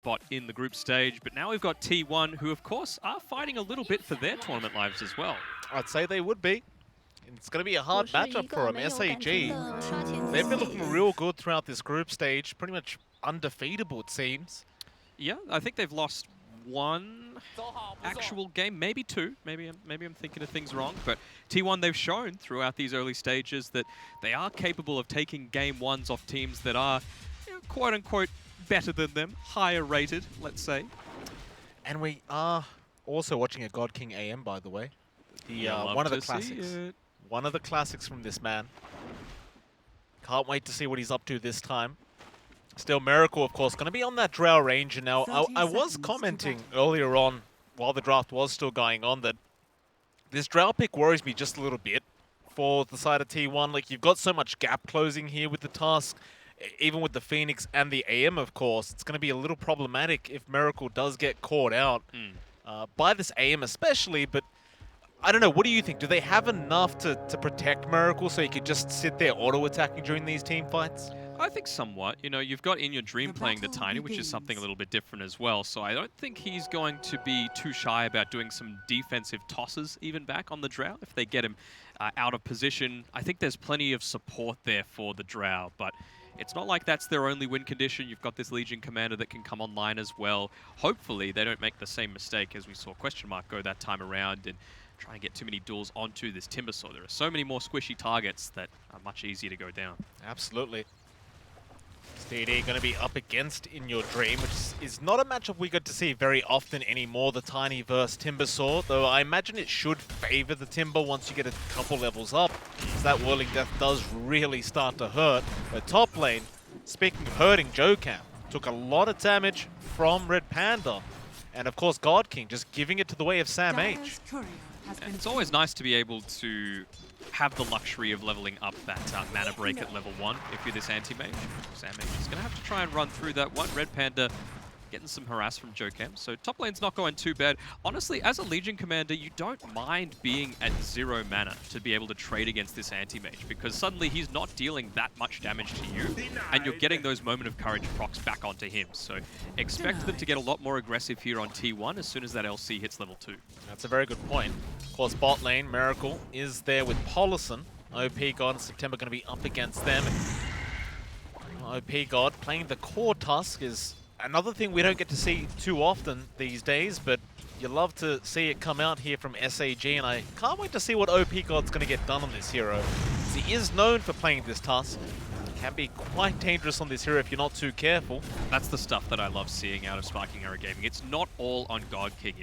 spot in the group stage, but now we've got T1, who of course are fighting a little bit for their tournament lives as well. I'd say they would be. It's going to be a hard matchup for them. SAG, they've been looking real good throughout this group stage, pretty much undefeatable it seems. Yeah, I think they've lost one actual game, maybe two. Maybe I'm thinking of things wrong, but T1, they've shown throughout these early stages that they are capable of taking game ones off teams that are, quote unquote, better than them, higher rated, let's say. And we are also watching a God King AM, by the way. One of the classics. One of the classics from this man. Can't wait to see what he's up to this time. Still, Miracle, of course, going to be on that Drow Ranger now. I was commenting earlier on, while the draft was still going on, that this Drow pick worries me just a little bit for the side of T1. Like, you've got so much gap closing here with the task, even with the Phoenix and the AM, of course. It's going to be a little problematic if Miracle does get caught out by this AM especially, but I don't know, what do you think? Do they have enough to protect Miracle so he could just sit there auto-attacking during these team fights? I think somewhat. You've got In Your Dream playing the Tiny, which is something a little bit different as well. So I don't think he's going to be too shy about doing some defensive tosses even back on the Drow if they get him out of position. I think there's plenty of support there for the Drow, but it's not like that's their only win condition. You've got this Legion Commander that can come online as well. Hopefully they don't make the same mistake as we saw Question Mark go that time around and try and get too many duels onto this Timbersaw. There are so many more squishy targets that are much easier to go down. Absolutely. DD going to be up against In Your Dream, which is not a matchup we get to see very often anymore, the Tiny versus Timbersaw, though I imagine it should favor the Timber once you get a couple levels up, because that Whirling Death does really start to hurt. But top lane, speaking of hurting, Jocam took a lot of damage from Red Panda, and of course God King just giving it to the way of Sam H. And it's always nice to be able to have the luxury of leveling up that mana break at level 1 if you're this anti-mage. Sam H is going to have to try and run through that one. Red Panda getting some harass from Jocam, so top lane's not going too bad. Honestly, as a Legion Commander, you don't mind being at 0 mana to be able to trade against this anti-mage, because suddenly he's not dealing that much damage to you, and you're getting those Moment of Courage procs back onto him. So expect them to get a lot more aggressive here on T1 as soon as that LC hits level 2. That's a very good point. Of course, bot lane, Miracle is there with Polison. OP God and September going to be up against them. OP God playing the core Tusk is another thing we don't get to see too often these days, but you love to see it come out here from SAG, and I can't wait to see what OP God's going to get done on this hero. He is known for playing this Tusk. Can be quite dangerous on this hero if you're not too careful. That's the stuff that I love seeing out of Sparking Arrow Gaming. It's not all on God King,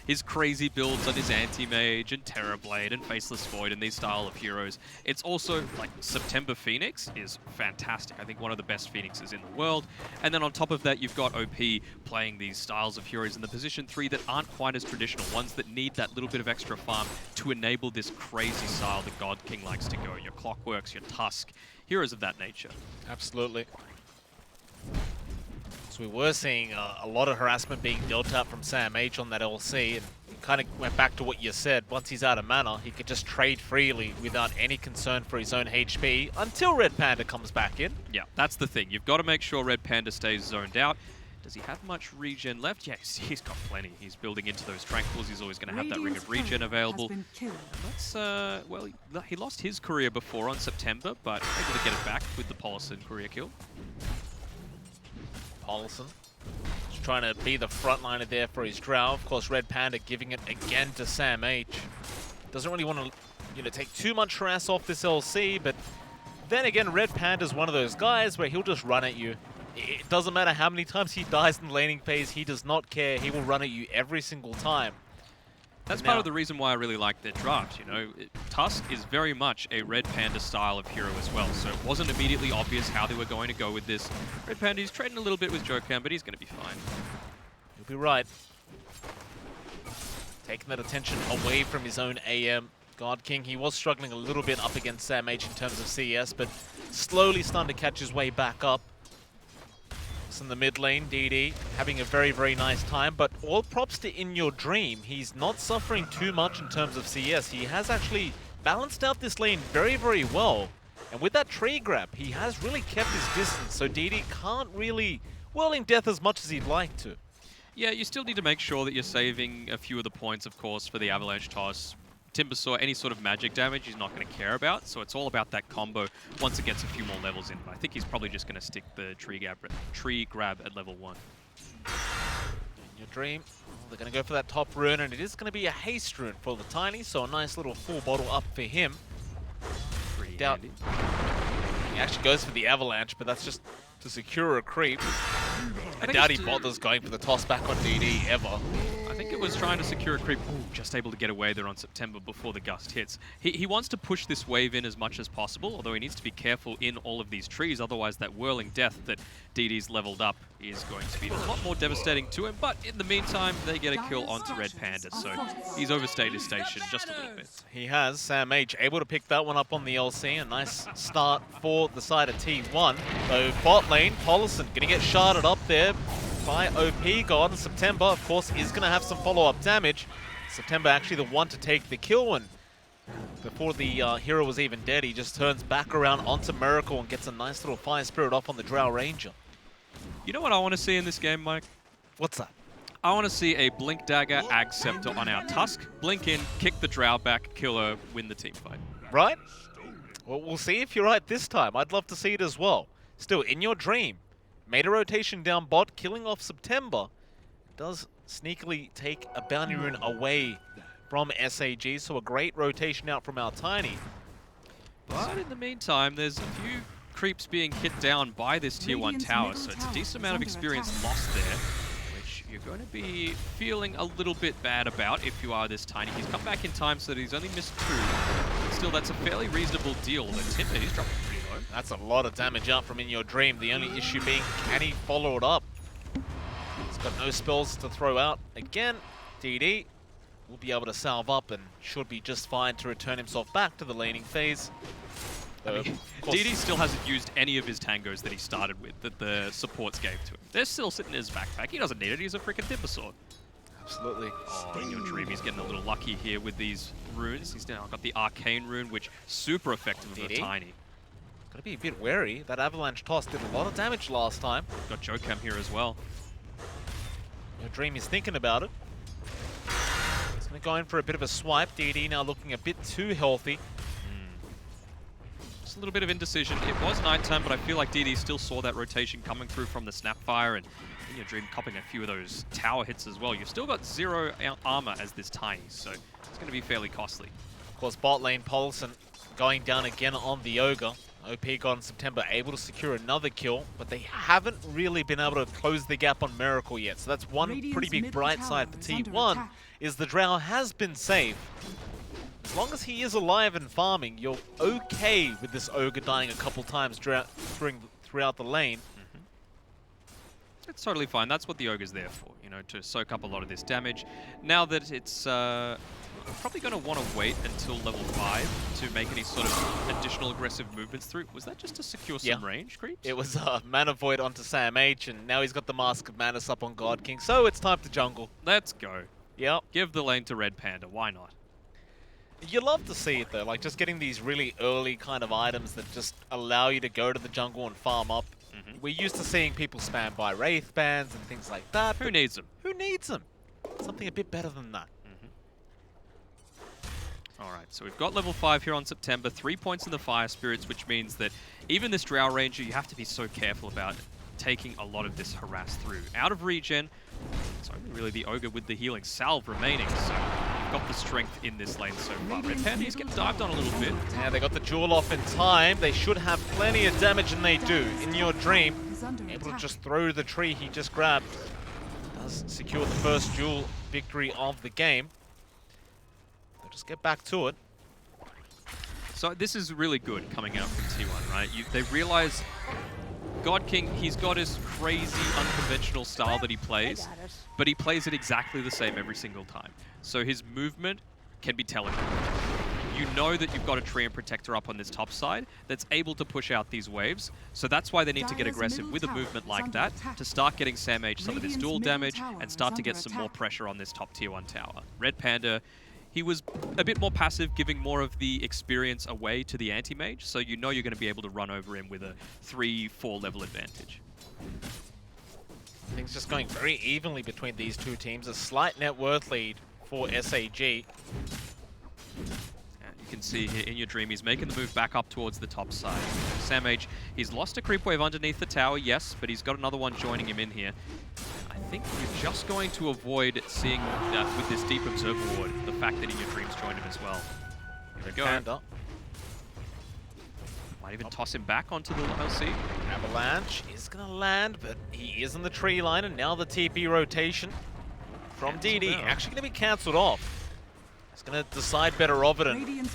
his crazy builds on his Anti-Mage and Terrorblade and Faceless Void and these style of heroes. It's also, like, September Phoenix is fantastic. I think one of the best Phoenixes in the world. And then on top of that, you've got OP playing these styles of heroes in the position 3 that aren't quite as traditional, ones that need that little bit of extra farm to enable this crazy style that God King likes to go. Your Clockworks, your Tusk, heroes of that nature. Absolutely. So we were seeing a lot of harassment being dealt out from Sam H on that LC, and kind of went back to what you said. Once he's out of mana, he could just trade freely without any concern for his own HP until Red Panda comes back in. Yeah, that's the thing. You've got to make sure Red Panda stays zoned out. Does he have much regen left? Yes, he's got plenty. He's building into those Tranquils. He's always going to have that Ring of Regen available. And that's, well, he lost his courier before on September, but able to get it back with the Polison courier kill. Polison just trying to be the frontliner there for his Drow. Of course, Red Panda giving it again to Sam H. Doesn't really want to, take too much harass off this LC, but then again, Red Panda's one of those guys where he'll just run at you. It doesn't matter how many times he dies in the laning phase, he does not care. He will run at you every single time. That's part of the reason why I really like their draft, Tusk is very much a Red Panda style of hero as well, so it wasn't immediately obvious how they were going to go with this. Red Panda is trading a little bit with Jocam, but he's going to be fine. You'll be right. Taking that attention away from his own AM. God King, he was struggling a little bit up against Sam H in terms of CS, but slowly starting to catch his way back up. In the mid lane, DD having a very, very nice time, but all props to In Your Dream. He's not suffering too much in terms of CS. He has actually balanced out this lane very, very well. And with that tree grab, he has really kept his distance, so DD can't really whirling death as much as he'd like to. Yeah, you still need to make sure that you're saving a few of the points, of course, for the Avalanche Toss. Timbersaw, any sort of magic damage he's not going to care about, so it's all about that combo once it gets a few more levels in. But I think he's probably just going to stick the tree grab at level 1. In your dream, they're going to go for that top rune, and it is going to be a haste rune for the Tiny, so a nice little full bottle up for him. Pretty Doubt handy. he actually goes for the Avalanche, but that's just to secure a creep. I doubt he bothers going for the toss back on DD ever. I think it was trying to secure a creep. Ooh, just able to get away there on September before the gust hits. He wants to push this wave in as much as possible, although he needs to be careful in all of these trees, otherwise that whirling death that DD's leveled up is going to be a lot more devastating to him. But in the meantime, they get a kill onto Red Panda, so he's overstayed his station just a little bit. He has. Sam H able to pick that one up on the LC. A nice start for the side of T1. So bot lane, Polisson going to get sharded up there by OP God. September, of course, is going to have some follow-up damage. September actually the one to take the kill, and before the hero was even dead, he just turns back around onto Miracle and gets a nice little Fire Spirit off on the Drow Ranger. You know what I want to see in this game, Mike? What's that? I want to see a Blink Dagger Ag Scepter on our Tusk. Blink in, kick the Drow back, kill her, win the team fight. Right? Well, we'll see if you're right this time. I'd love to see it as well. Still, in your dream, made a rotation down bot, killing off September. Does sneakily take a bounty rune away from SAG, so a great rotation out from our Tiny. But in the meantime, there's a few creeps being hit down by this tier 1 tower, so it's a decent amount of experience lost there, which you're going to be feeling a little bit bad about if you are this Tiny. He's come back in time so that he's only missed 2. Still, that's a fairly reasonable deal. But Timber, he's dropping pretty low. That's a lot of damage out from In Your Dream. The only issue being, can he follow it up? He's got no spells to throw out. Again, DD will be able to salve up and should be just fine to return himself back to the laning phase. I mean, DD still hasn't used any of his tangos that he started with, that the supports gave to him. They're still sitting in his backpack. He doesn't need it. He's a freaking Timber Sword. Absolutely. Oh, In Your Dream, he's getting a little lucky here with these runes. He's now got the Arcane rune, which super effective with the Tiny. Gotta be a bit wary. That Avalanche Toss did a lot of damage last time. Got Jokam here as well. Your Dream is thinking about it. He's gonna go in for a bit of a swipe. DD now looking a bit too healthy. Just a little bit of indecision. It was nighttime, but I feel like DD still saw that rotation coming through from the Snapfire, and In Your Dream copping a few of those tower hits as well. You've still got 0 armor as this Tiny, so it's going to be fairly costly. Of course, bot lane Paulson going down again on the Ogre. OP God in September able to secure another kill, but they haven't really been able to close the gap on Miracle yet. So that's one pretty big bright side for T1, is the Drow has been safe. As long as he is alive and farming, you're okay with this Ogre dying a couple times throughout the lane. It's totally fine. That's what the Ogre's there for, you know, to soak up a lot of this damage. Now that it's probably going to want to wait until level 5 to make any sort of additional aggressive movements through. Was that just to secure some range creeps? It was Mana Void onto Sam H, and now he's got the Mask of Manus up on God King, so it's time to jungle. Let's go. Yep. Give the lane to Red Panda. Why not? You love to see it though, like just getting these really early kind of items that just allow you to go to the jungle and farm up. We're used to seeing people spam by Wraith bands and things like that. Who needs them? Who needs them? Something a bit better than that. Alright, so we've got level 5 here on September, 3 points in the Fire Spirits, which means that even this Drow Ranger, you have to be so careful about taking a lot of this harass through. Out of regen, it's only really the Ogre with the healing salve remaining, so we've got the strength in this lane so far. Red Panda's getting dived on a little bit. Yeah, they got the jewel off in time. They should have plenty of damage, and they do. In Your Dream, able to just throw the tree he just grabbed. Does secure the first jewel victory of the game. They'll just get back to it. So this is really good coming out from T1, right? They realize God King, he's got his crazy, unconventional style that he plays, but he plays it exactly the same every single time. So his movement can be telegraphed. You know that you've got a tree and protector up on this top side that's able to push out these waves, so that's why they need to get aggressive with a movement like that to start getting Sam H some of this dual damage and start to get some more pressure on this top tier 1 tower. Red Panda, he was a bit more passive, giving more of the experience away to the anti-mage, so you know you're going to be able to run over him with a 3-4 level advantage. Things just going very evenly between these two teams. A slight net worth lead for SAG. You can see here in your dream, he's making the move back up towards the top side. Sam H, he's lost a creep wave underneath the tower, yes, but he's got another one joining him in here. I think you're just going to avoid seeing with this deep observer ward, the fact that in your dreams joined him as well. Here we go. Panda. Might even toss him back onto the LC. Avalanche is going to land, but he is in the tree line, and now the TP rotation from DD actually going to be cancelled off. It's going to decide better of it, and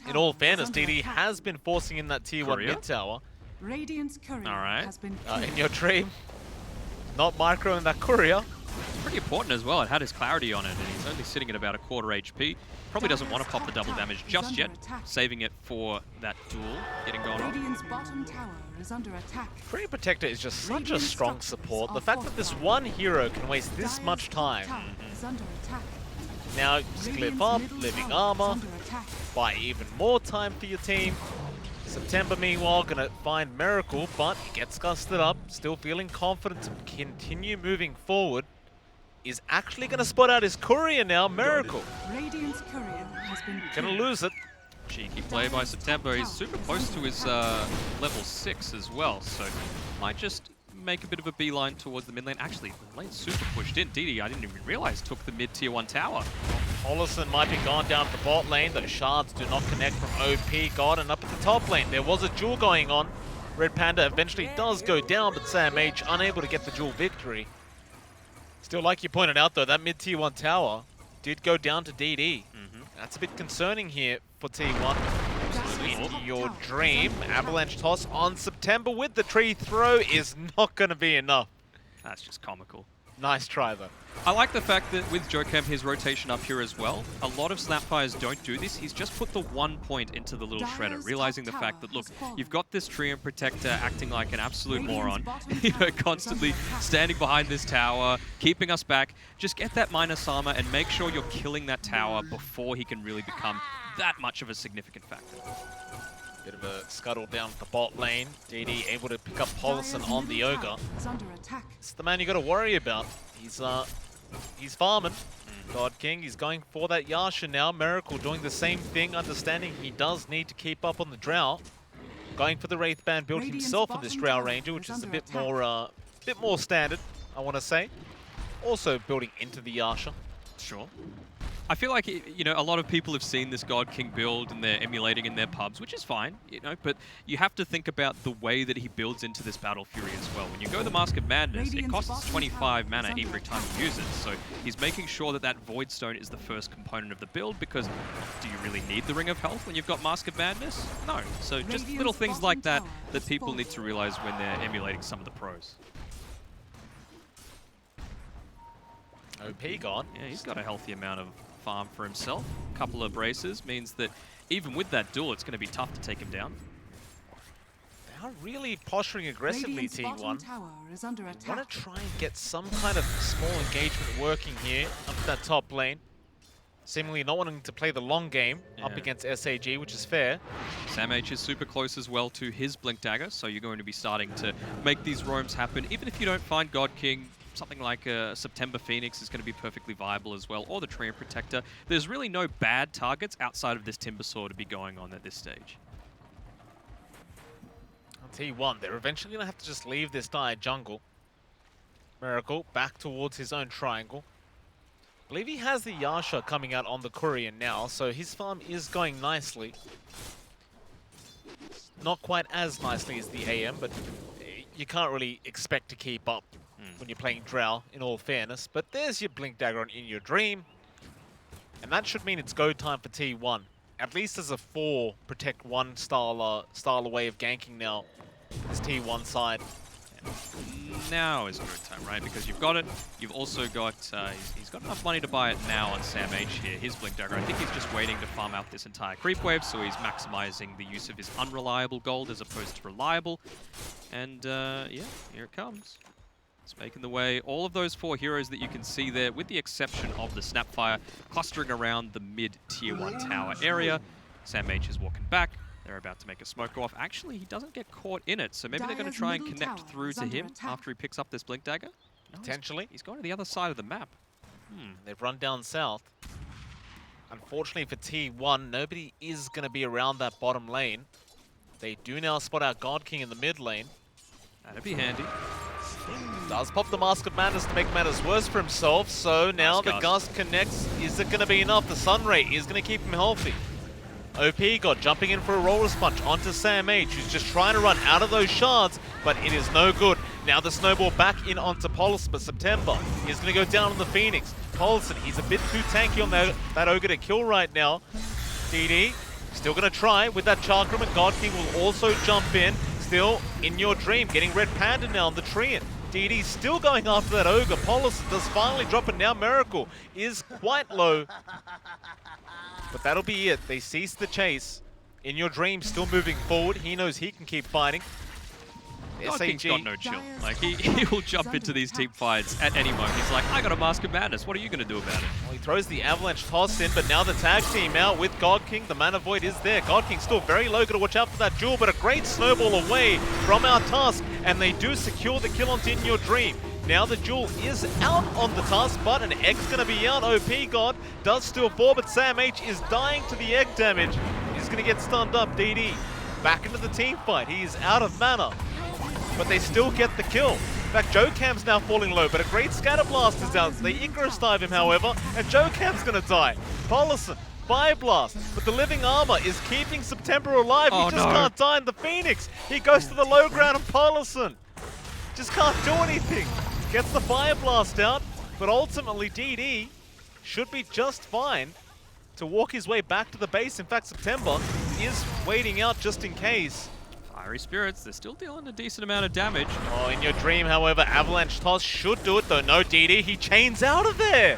in all fairness, DD has been forcing in that tier 1 mid tower. Alright. In your dream, not micro in that courier. It's pretty important as well. It had his clarity on it, and he's only sitting at about a quarter HP. Probably doesn't want to pop the double damage just yet, saving it for that duel getting gone on. Free Protector is just such a strong support. The fact that this one hero can waste this much time. Now, just clip up, living armor, buy even more time for your team. September, meanwhile, going to find Miracle, but he gets gusted up, still feeling confident to continue moving forward. Is actually going to spot out his courier now, Miracle. Gonna lose it. Cheeky play by September. He's super close to his level 6 as well, so might just make a bit of a beeline towards the mid lane. Actually, the lane's super pushed in. DD, I didn't even realize, took the mid tier 1 tower. Ollison might be gone down to the bot lane. Those shards do not connect from OP God, and up at the top lane, there was a duel going on. Red Panda eventually does go down, but Sam H unable to get the duel victory. Still, like you pointed out though, that mid tier 1 tower did go down to DD. That's a bit concerning here for T1. Into your dream. Avalanche toss on September with the tree throw is not going to be enough. That's just comical. Nice try though. I like the fact that with Jokem, his rotation up here as well, a lot of Snapfires don't do this. He's just put the 1 point into the little shredder, realizing the fact that, look, you've got this Tree and Protector acting like an absolute moron, you know, constantly standing behind this tower, keeping us back. Just get that minus armor and make sure you're killing that tower before he can really become that much of a significant factor. Bit of a scuttle down the bot lane. DD able to pick up Polison on the Ogre. It's the man you got to worry about. He's farming. God King, he's going for that Yasha now. Miracle doing the same thing, understanding he does need to keep up on the Drow. Going for the Wraith Band build himself on this Drow Ranger, which is a bit more standard, I want to say. Also building into the Yasha. Sure. I feel like, you know, a lot of people have seen this God King build and they're emulating in their pubs, which is fine, you know, but you have to think about the way that he builds into this Battle Fury as well. When you go the Mask of Madness, it costs 25 mana every time you use it, so he's making sure that that Void Stone is the first component of the build, because do you really need the Ring of Health when you've got Mask of Madness? No. So just little things like that that people need to realize when they're emulating some of the pros. OP gone. Yeah, he's got a healthy amount of farm for himself. A couple of braces means that even with that duel, it's going to be tough to take him down. They are really posturing aggressively, T1. Want to try and get some kind of small engagement working here up that top lane. Seemingly not wanting to play the long game up against SAG, which is fair. Sam H is super close as well to his Blink Dagger, so you're going to be starting to make these roams happen. Even if you don't find God King, something like a September Phoenix is going to be perfectly viable as well, or the Tree and Protector. There's really no bad targets outside of this Timbersaw to be going on at this stage. I'll tell you one, they're eventually going to have to just leave this dire jungle. Miracle back towards his own triangle. I believe he has the Yasha coming out on the Courier now, so his farm is going nicely. Not quite as nicely as the AM, but you can't really expect to keep up when you're playing Drow, in all fairness. But there's your Blink Dagger in your dream. And that should mean it's go time for T1. At least as a 4 protect 1 style way of ganking now. This T1 side. Now is a good time, right? Because you've got it. You've also got, he's got enough money to buy it now on Sam H here. His Blink Dagger. I think he's just waiting to farm out this entire creep wave, so he's maximizing the use of his unreliable gold as opposed to reliable. And yeah, here it comes. It's making the way. All of those 4 heroes that you can see there, with the exception of the Snapfire, clustering around the mid-tier 1 tower area. Sam H is walking back. They're about to make a smoke go off. Actually, he doesn't get caught in it, so maybe they're going to try and connect through to him after he picks up this Blink Dagger. No, Potentially. He's going to the other side of the map. They've run down south. Unfortunately for T1, nobody is going to be around that bottom lane. They do now spot out God King in the mid lane. That'd be handy. Does pop the Mask of Madness to make matters worse for himself, so now the Gust connects. Is it going to be enough? The Sunray is going to keep him healthy. OP God jumping in for a Roller Punch onto Sam H, who's just trying to run out of those shards, but it is no good. Now the snowball back in onto Polison, but September is going to go down on the Phoenix. Polison, he's a bit too tanky on that Ogre to kill right now. DD, still going to try with that Chakram, and God King will also jump in. Still in your dream, getting Red Panda now on the Treant. DD still going after that Ogre. Polison does finally drop it now. Miracle is quite low. But that'll be it. They cease the chase. In your dream, still moving forward. He knows he can keep fighting. God King's got no chill. Like, he will jump into these team fights at any moment. He's like, I got a Mask of Madness. What are you going to do about it? Well, he throws the Avalanche toss in, but now the tag team out with God King. The Mana Void is there. God King still very low. Got to watch out for that Jewel, but a great snowball away from our Tusk, and they do secure the kill onto In Your Dream. Now the Jewel is out on the Tusk, but an Egg's going to be out. OP God does still fall, but Sam H is dying to the Egg damage. He's going to get stunned up. DD back into the team fight. He is out of mana, but they still get the kill. In fact, Joe Cam's now falling low, but a great Scatter Blast is down. So they Icarus dive him, however, and Joe Cam's going to die. Polison, Fire Blast, but the Living Armor is keeping September alive. He just can't die in the Phoenix. He goes to the low ground, and Polison just can't do anything. Gets the Fire Blast out, but ultimately DD should be just fine to walk his way back to the base. In fact, September is waiting out just in case. Fiery Spirits, they're still dealing a decent amount of damage. Oh, In Your Dream, however, Avalanche Toss should do it, though. No, DD, he chains out of there.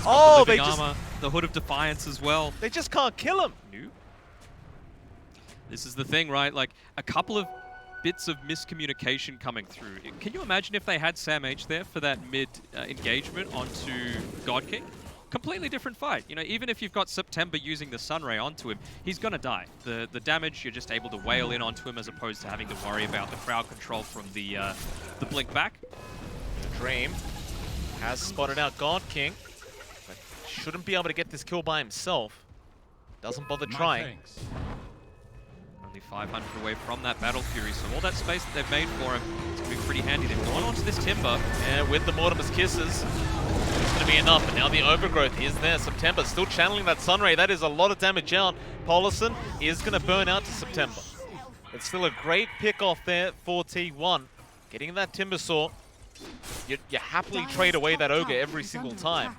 Oh, they just... the Hood of Defiance as well. They just can't kill him. Nope. This is the thing, right? Like, a couple of bits of miscommunication coming through. Can you imagine if they had Sam H there for that mid engagement onto God King? Completely different fight. You know, even if you've got September using the Sunray onto him, he's gonna die. The damage, you're just able to wail in onto him as opposed to having to worry about the crowd control from the blink back. Dream has spotted out God King, but shouldn't be able to get this kill by himself. Doesn't bother trying. Only 500 away from that Battle Fury, so all that space that they've made for him, it's going to be pretty handy. They've gone onto this Timber. And with the Mortimer's Kisses, it's going to be enough. And now the Overgrowth is there. September still channeling that Sunray. That is a lot of damage out. Polison is going to burn out to September. It's still a great pick off there for T1. Getting that Timber Saw, you happily trade away that Ogre every single time.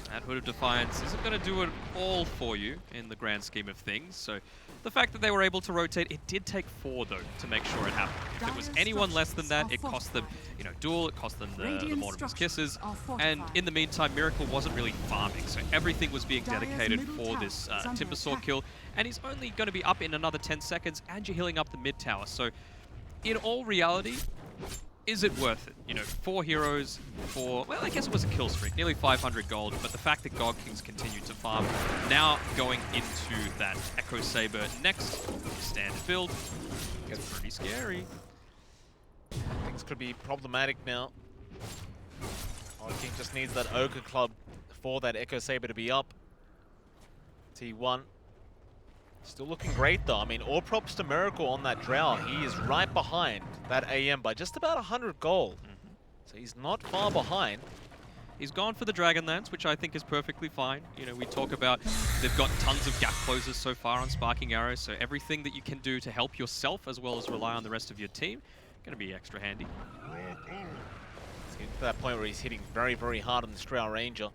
That Hood of Defiance isn't going to do it all for you in the grand scheme of things. So the fact that they were able to rotate, it did take 4 though to make sure it happened. If it was anyone less than that, it cost them, you know, duel, it cost them the Mortimer's Kisses, and in the meantime, Miracle wasn't really farming, so everything was being dedicated for this Timber Saw kill, and he's only going to be up in another 10 seconds, and you're healing up the mid tower. So in all reality, is it worth it? You know, 4 heroes for, well, I guess it was a kill streak, nearly 500 gold, but the fact that God Kings continued to farm, now going into that Echo Saber next standard build, gets pretty scary. Things could be problematic now. God King just needs that Ogre Club for that Echo Saber to be up. T1. Still looking great though. I mean, all props to Miracle on that Drow. He is right behind that AM by just about 100 gold. So he's not far behind. He's gone for the Dragonlance, which I think is perfectly fine. You know, we talk about they've got tons of gap closers so far on Sparking Arrow, so everything that you can do to help yourself as well as rely on the rest of your team, going to be extra handy. It's getting to that point where he's hitting very, very hard on the Drow Ranger.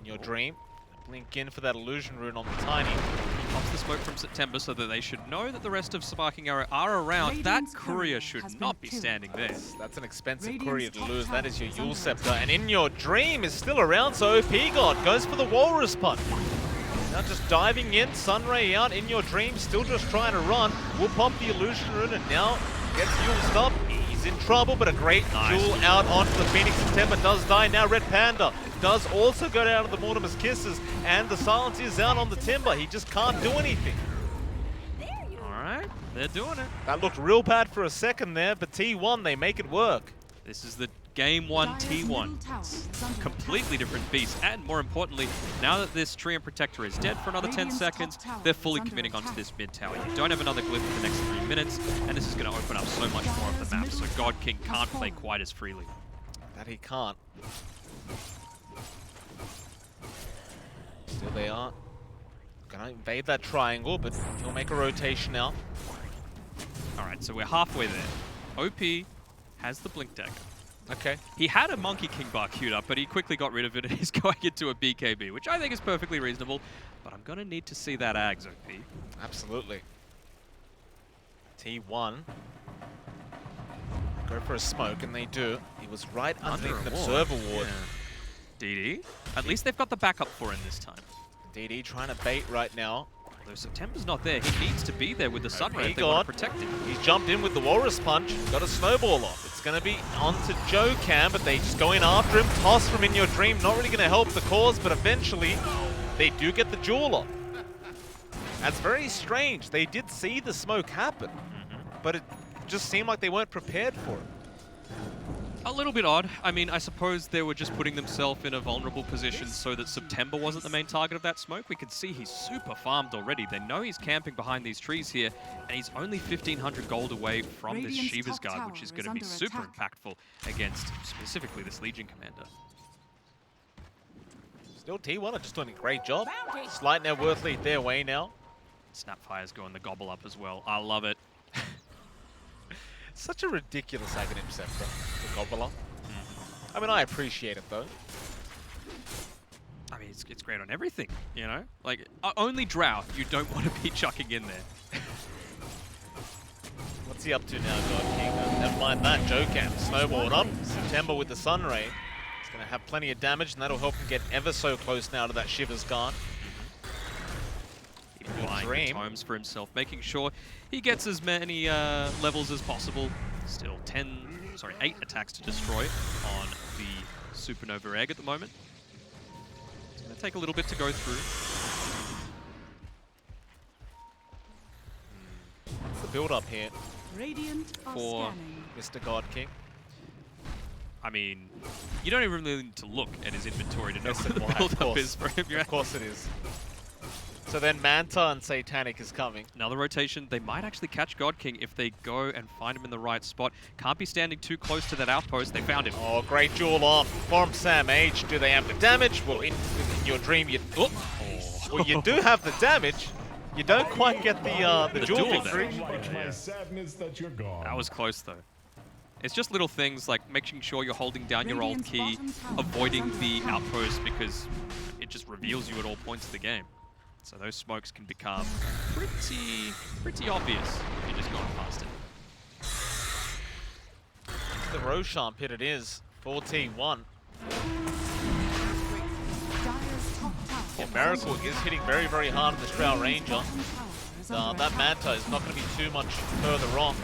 In Your Dream, blink in for that Illusion Rune on the Tiny. Pops the smoke from September so that they should know that the rest of Sparking Arrow are around. That courier should not be standing there. That's an expensive courier to lose. That is your Yule Scepter. And In Your Dream is still around, so OP God goes for the Walrus Punch. Now just diving in, Sunray out. In Your Dream still just trying to run. Will pop the Illusion Rune and now gets Yuled up. He's in trouble, but a great duel out onto the Phoenix. September does die. Now Red Panda does also go down to the Mortimer's Kisses, and the silence is out on the Timber. He just can't do anything. All right, they're doing it. That looked real bad for a second there, but T1, they make it work. This is the Game 1 T1. Completely different beast. And more importantly, now that this Treant Protector is dead for another 10 seconds, they're fully committing onto this mid tower. You don't have another glyph for the next 3 minutes, and this is going to open up so much more of the map, so God King can't play quite as freely. That he can't. Still they are gonna invade that triangle, but he'll make a rotation now. Alright, so we're halfway there. OP has the Blink Dagger. Okay. He had a Monkey King bar queued up, but he quickly got rid of it and he's going into a BKB, which I think is perfectly reasonable, but I'm gonna need to see that Ags, OP. Absolutely. T1. Go for a smoke, and they do. He was right underneath an observer ward. Yeah. DD. At least they've got the backup for him this time. DD trying to bait right now. Though September's not there, he needs to be there with the Sunray if they want to protect him. He's jumped in with the Walrus Punch, got a snowball off. It's going to be onto Joe Cam, but they just go in after him. Toss from In Your Dream, not really going to help the cause, but eventually they do get the jewel off. That's very strange. They did see the smoke happen, but it just seemed like they weren't prepared for it. A little bit odd. I mean, I suppose they were just putting themselves in a vulnerable position so that September wasn't the main target of that smoke. We can see he's super farmed already. They know he's camping behind these trees here, and he's only 1,500 gold away from this Shiva's Guard, which is going to be super impactful against specifically this Legion Commander. Still T1 are just doing a great job. Slight net worth lead their way now. Snapfire's going the gobble up as well. I love it. Such a ridiculous Aghanim Scepter, the Gobbler. I mean, I appreciate it, though. I mean, it's great on everything, you know? Like, only Drought you don't want to be chucking in there. What's he up to now, God King? Never mind that, Jokam snowballed up. September with the Sunray. He's going to have plenty of damage, and that'll help him get ever so close now to that Shiva's Guard. Buying tomes for himself, making sure he gets as many levels as possible. Still 8 attacks to destroy on the Supernova Egg at the moment. It's going to take a little bit to go through. What's the build-up here for Mr. God King? I mean, you don't even really need to look at his inventory to know Yes, what the build-up is for him. Of course it is. So then Manta and Satanic is coming. Another rotation. They might actually catch God King if they go and find him in the right spot. Can't be standing too close to that outpost. They found him. Oh, great jewel off from Sam H. Do they have the damage? Well, in Your Dream, you... Oh. Well, you do have the damage. You don't quite get the duel victory. That was close, though. It's just little things like making sure you're holding down your old key, avoiding the outpost because it just reveals you at all points of the game. So those smokes can become pretty obvious if you're just going past it. The Roshan pit it is, 4T1. Yeah, Miracle is hitting very, very hard on the Shroud Ranger. That Manta is not going to be too much further off.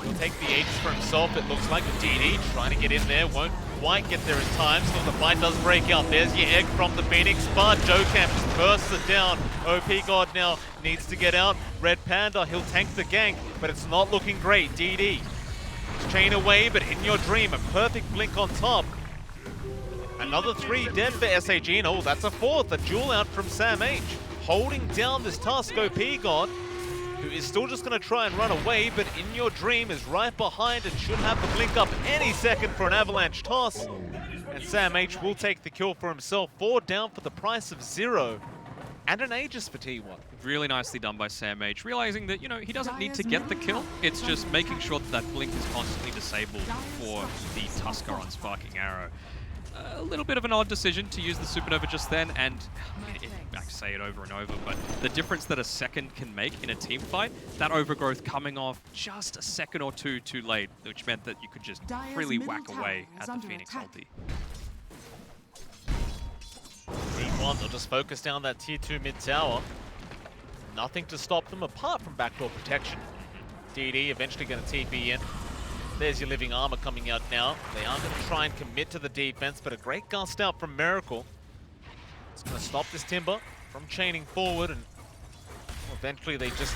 He'll take the Aegis for himself, it looks like, with DD trying to get in there, won't quite get there in time, so the fight does break out. There's your egg from the Phoenix, but Jokam just bursts it down. OP God now needs to get out. Red Panda, he'll tank the gank, but it's not looking great. DD, chain away, but In Your Dream, a perfect blink on top. Another 3 dead for SAG, and oh, that's a 4th, a duel out from Sam H. Holding down this task, OP God, who is still just going to try and run away, but In Your Dream is right behind and should have the blink up any second for an avalanche toss. And Sam H will take the kill for himself. 4 down for the price of 0. And an Aegis for T1. Really nicely done by Sam H, realizing that, you know, he doesn't need to get the kill. It's just making sure that that blink is constantly disabled for the Tusker on Sparking Arrow. A little bit of an odd decision to use the Supernova just then, and I say it over and over, but the difference that a second can make in a team fight, that overgrowth coming off just a second or two too late, which meant that you could just freely whack away at the Phoenix ulti. T1, they'll just focus down that tier 2 mid tower. Nothing to stop them apart from backdoor protection. DD eventually going to TP in. There's your living armor coming out now. They are going to try and commit to the defense, but a great gust out from Miracle. It's going to stop this Timber from chaining forward, and eventually they just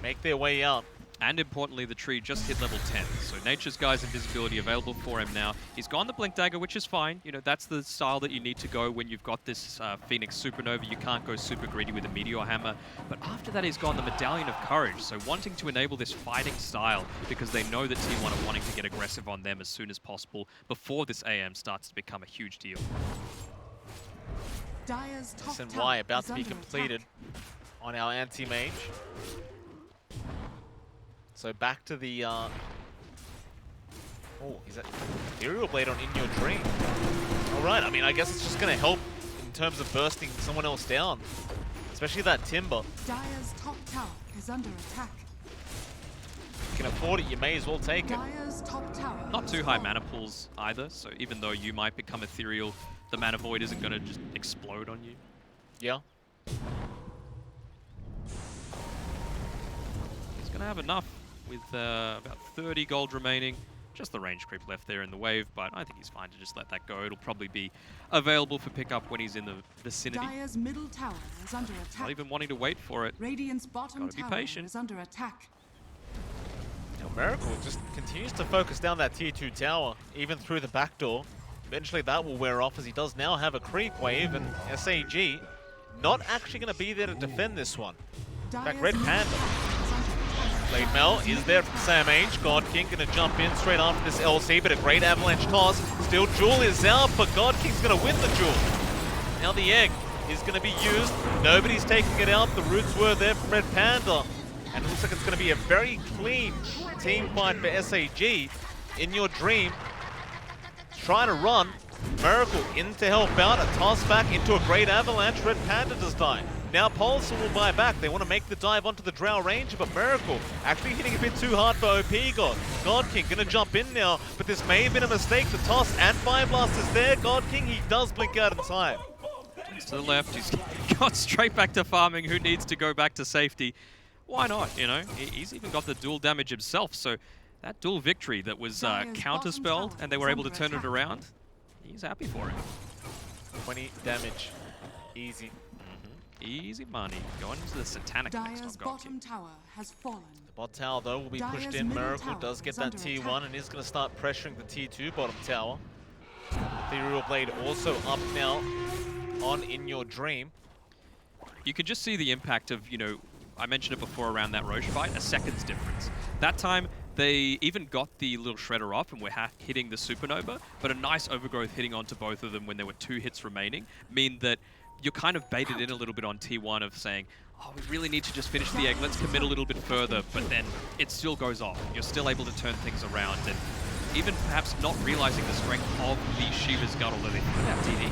make their way out. And importantly, the tree just hit level 10. So Nature's Guy's invisibility available for him now. He's gone the Blink Dagger, which is fine. You know, that's the style that you need to go when you've got this Phoenix Supernova. You can't go super greedy with a Meteor Hammer. But after that, he's gone the Medallion of Courage. So wanting to enable this fighting style because they know that T1 are wanting to get aggressive on them as soon as possible before this AM starts to become a huge deal. Dire's top SNY tower about is to be under completed attack. on our anti-mage. So back to the... Oh, is that Ethereal Blade on In Your Dream? Alright, I mean, I guess it's just going to help in terms of bursting someone else down. Especially that Timber. Dire's top tower is under attack. You can afford it, you may as well take it. Dire's top tower Not has too high fallen. mana pools either, so even though you might become ethereal, the mana void isn't going to just explode on you. Yeah. He's going to have enough with about 30 gold remaining. Just the range creep left there in the wave, but I think he's fine to just let that go. It'll probably be available for pickup when he's in the vicinity. Dire's middle tower is under attack. Not even wanting to wait for it. Radiant's bottom Gotta be tower patient. is under attack. Now, Miracle just continues to focus down that tier 2 tower, even through the back door. Eventually that will wear off as he does now have a creep wave, and SAG not actually going to be there to defend this one. In fact, Red Panda. Blade Mel is there from Sam H. God King going to jump in straight after this LC, but a great avalanche toss. Still, Jewel is out, but God King's going to win the Jewel. Now the egg is going to be used. Nobody's taking it out. The roots were there from Red Panda. And it looks like it's going to be a very clean team fight for SAG. In Your Dream, trying to run. Miracle in to help out. A toss back into a great avalanche. Red Panda does die. Now Pulsar will buy back. They want to make the dive onto the Drow Ranger, but Miracle actually hitting a bit too hard for OP God. God King going to jump in now, but this may have been a mistake. The toss and Fire Blast is there. God King, he does blink out in time. To the left, he's got straight back to farming. Who needs to go back to safety? Why not, you know? He's even got the dual damage himself, so that dual victory that was counterspelled and they were able to turn it around, he's happy for it. 20 damage. Easy. Easy money. Going into the Satanic next Dire's on God bottom King. tower has fallen. The bot tower, though, will be pushed Dire's in. middle Miracle tower does get is that under T1 attack. and is going to start pressuring the T2 bottom tower. Ethereal Blade also up now on In Your Dream. You can just see the impact of, you know, I mentioned it before around that Roche fight, a second's difference. That time, they even got the little shredder off and were hitting the Supernova, but a nice overgrowth hitting onto both of them when there were 2 hits remaining mean that you're kind of baited in a little bit on T1 of saying, oh, we really need to just finish the egg, let's commit a little bit further, but then it still goes off. You're still able to turn things around, and even perhaps not realizing the strength of the Shiva's gut, although they threw that DD.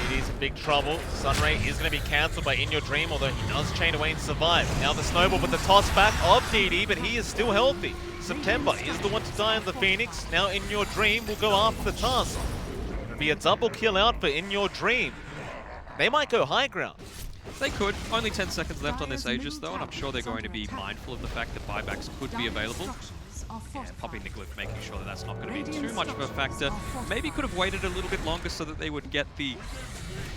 DD's in big trouble. Sunray is going to be cancelled by In Your Dream, although he does chain away and survive. Now the snowball with the toss back of DD, but he is still healthy. September is the one to die on the Phoenix. Now In Your Dream will go after the task. It'll be a double kill out for In Your Dream. They might go high ground. They could. Only 10 seconds left on this Aegis, though, and I'm sure they're going to be mindful of the fact that buybacks could be available. Yeah, Poppy Nicolith making sure that that's not going to be too much of a factor. Maybe could have waited a little bit longer so that they would get the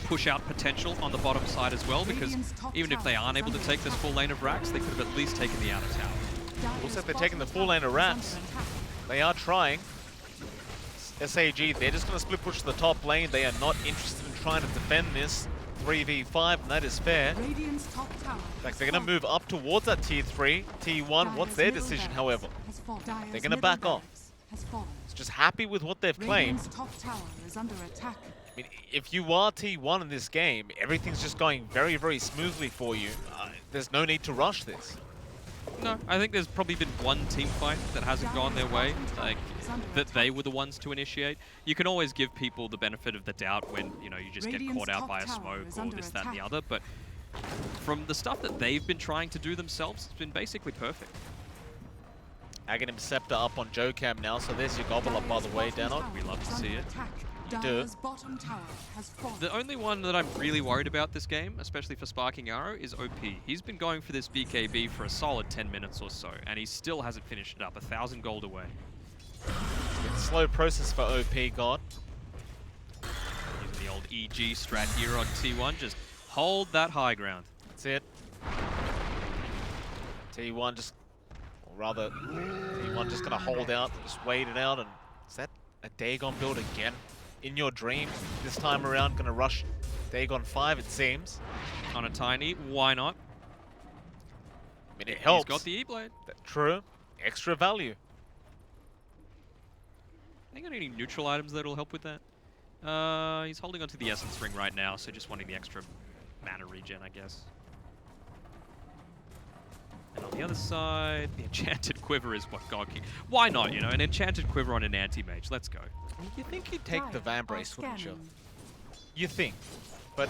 push-out potential on the bottom side as well, because even if they aren't able to take this full lane of racks, they could have at least taken the outer tower. Also, if they're taking the full lane of racks, they are trying. SAG, they're just going to split push to the top lane. They are not interested in trying to defend this 3v5, and that is fair. In fact, they're going to move up towards that tier 3. T1, what's their decision, however? They're going to back off. It's just happy with what they've claimed. I mean, if you are T1 in this game, everything's just going very, very smoothly for you. There's no need to rush this. No, I think there's probably been one team fight that hasn't gone their way, like that they were the ones to initiate. You can always give people the benefit of the doubt when, you know, you just get caught out by a smoke or this, that, and the other, but from the stuff that they've been trying to do themselves, it's been basically perfect. Aghanim Scepter up on Jocam now, so there's your gobble up by the way, Danok. We love to see it. You do. The only one that I'm really worried about this game, especially for Sparking Arrow, is OP. He's been going for this BKB for a solid 10 minutes or so, and he still hasn't finished it up. 1,000 gold away. It's a slow process for OP God. Using the old EG strat here on T1, just hold that high ground. That's it. T1 just rather, T1 just going to hold out, just wait it out. And is that a Dagon build again? In your dream, this time around, going to rush Dagon 5, it seems. On a Tiny, why not? I mean, it helps. He's got the E-Blade. True. Extra value. Ain't got any neutral items that'll help with that? He's holding onto the Essence Ring right now, so just wanting the extra mana regen, I guess. And on the other side, the Enchanted Quiver is what God King... Why not, you know? An Enchanted Quiver on an anti-mage. Let's go. You think you'd take the Van Brace, wouldn't you? Scanning. You think. But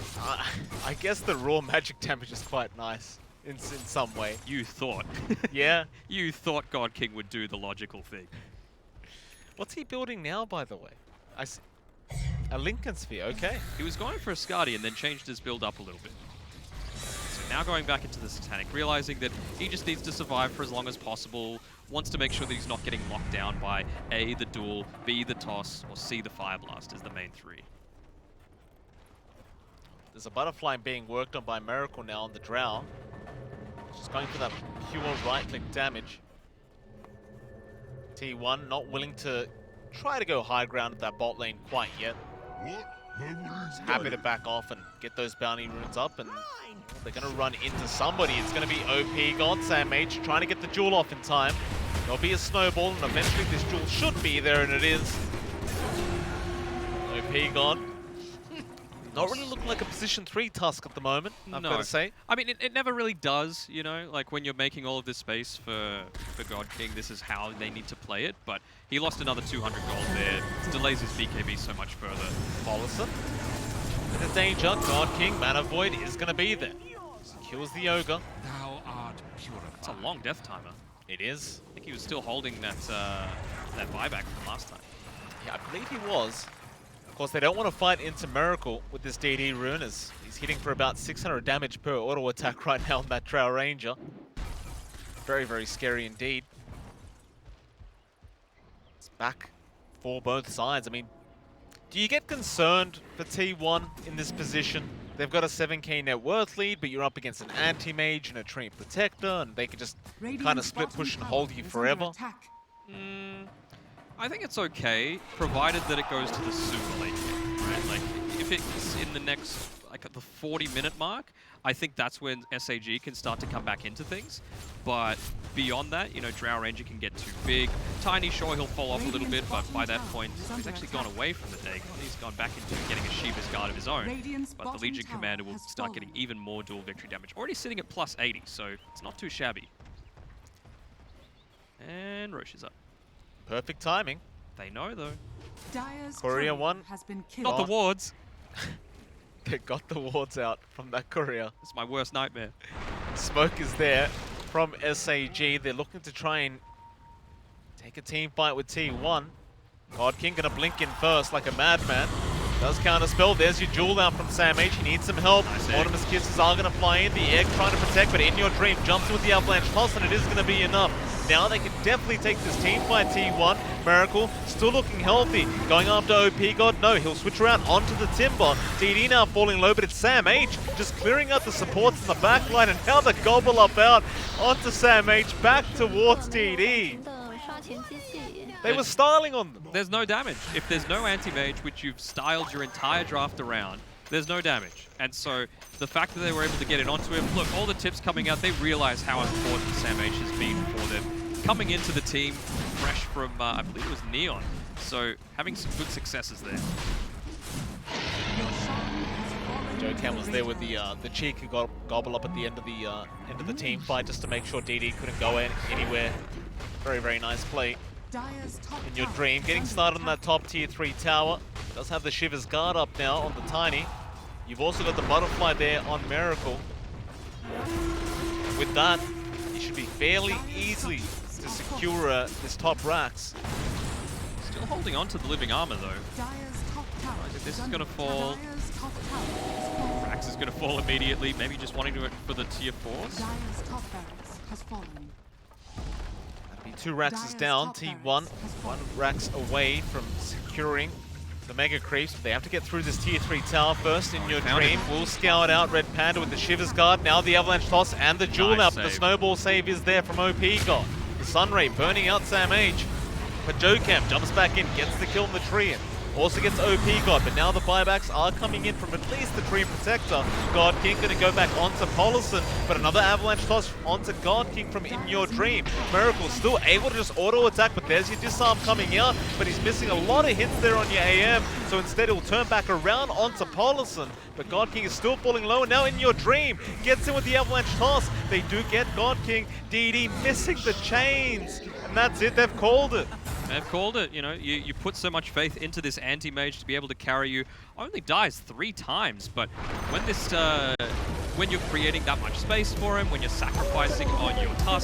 I guess the raw magic damage is quite nice in some way. You thought. Yeah? You thought God King would do the logical thing. What's he building now, by the way? I see. A Lincoln Sphere, okay. He was going for a Skadi and then changed his build up a little bit. So now going back into the Satanic, realizing that he just needs to survive for as long as possible, wants to make sure that he's not getting locked down by A, the duel, B, the toss, or C, the Fire Blast as the main three. There's a Butterfly being worked on by Miracle now on the Drow. Just going for that pure right-click damage. T1 not willing to try to go high ground at that bot lane quite yet. Just happy to back off and get those bounty runes up, and they're going to run into somebody. It's going to be OP God Sam H trying to get the jewel off in time. There'll be a snowball, and eventually this jewel should be there, and it is. OP God. Not really looking like a position 3 Tusk at the moment, I've got to say. I mean, it never really does, you know? Like, when you're making all of this space for God King, this is how they need to play it, but he lost another 200 gold there. It delays his BKB so much further. Paulison. With the danger, God King, Mana Void is going to be there. Secures the Ogre. Thou art purified. It's a long death timer. It is. I think he was still holding that buyback from last time. Yeah, I believe he was. Of course, they don't want to fight into Miracle with this DD rune, as he's hitting for about 600 damage per auto attack right now on that Drow Ranger. Very, very scary indeed. It's back for both sides. I mean, do you get concerned for T1 in this position? They've got a 7k net worth lead, but you're up against an anti-mage and a Treant Protector, and they can just kind of split push and hold you forever. I think it's okay, provided that it goes to the super late game, right? Like, if it's in the next, like at the 40-minute mark, I think that's when SAG can start to come back into things. But beyond that, you know, Drow Ranger can get too big. Tiny, sure, he'll fall off a little bit, but by that point, he's actually gone away from the Dagon. He's gone back into getting a Shiva's Guard of his own. But the Legion Commander will start getting even more dual victory damage. Already sitting at plus 80, so it's not too shabby. And Roche is up. Perfect timing. They know, though. Courier 1. Has been killed. Not the wards. They got the wards out from that courier. It's my worst nightmare. Smoke is there from SAG. They're looking to try and take a team fight with T1. God King gonna blink in first like a madman. Does counter spell. There's your jewel out from Sam H. He needs some help. Nice Mortimer's Kisses are gonna fly in. The egg trying to protect, but in your dream jumps with the avalanche toss, and it is gonna be enough. Now they can definitely take this team fight. T1. Miracle still looking healthy. Going after OP God. No, he'll switch around onto the Timber. DD now falling low, but it's Sam H just clearing out the supports in the back line, and now the gobble up out onto Sam H back towards DD. They were styling on them. There's no damage. If there's no anti-mage, which you've styled your entire draft around, there's no damage. And so the fact that they were able to get it onto him, look, all the tips coming out, they realize how important Sam H has been for them. Coming into the team fresh from, I believe it was Neon. So having some good successes there. Joe Cam was there with the cheeky gobble up at the end of the team fight just to make sure DD couldn't go anywhere. Very, very nice play. In your dream, getting started on that top tier 3 tower. Does have the Shiva's Guard up now on the Tiny. You've also got the Butterfly there on Miracle. With that, you should be fairly easily to secure this top racks. Still holding on to the living armor though. This is going to fall. Rax is going to fall immediately. Maybe just wanting to for the tier 4s. That'd be 2 racks is down. T1, 1 racks away from securing the Mega Creeps. But they have to get through this tier 3 tower first. In your dream, will scout out Red Panda with the Shiver's Guard. Now the Avalanche Toss and the Jewel Nice up. The Snowball save is there from OP God. The Sunray burning out Sam H. But Jocam jumps back in, gets the kill in the tree. Also gets OP God, but now the buybacks are coming in from at least the Tree Protector. God King going to go back onto Polison, but another Avalanche toss onto God King from In Your Dream. Miracle still able to just auto-attack, but there's your disarm coming out, but he's missing a lot of hits there on your AM, so instead he'll turn back around onto Polison. But God King is still falling low, and now In Your Dream gets in with the Avalanche toss. They do get God King. DD missing the chains, and that's it, they've called it. They've called it. You know, you put so much faith into this anti-mage to be able to carry you. Only dies 3 times, but when this, when you're creating that much space for him, when you're sacrificing on your Tusk,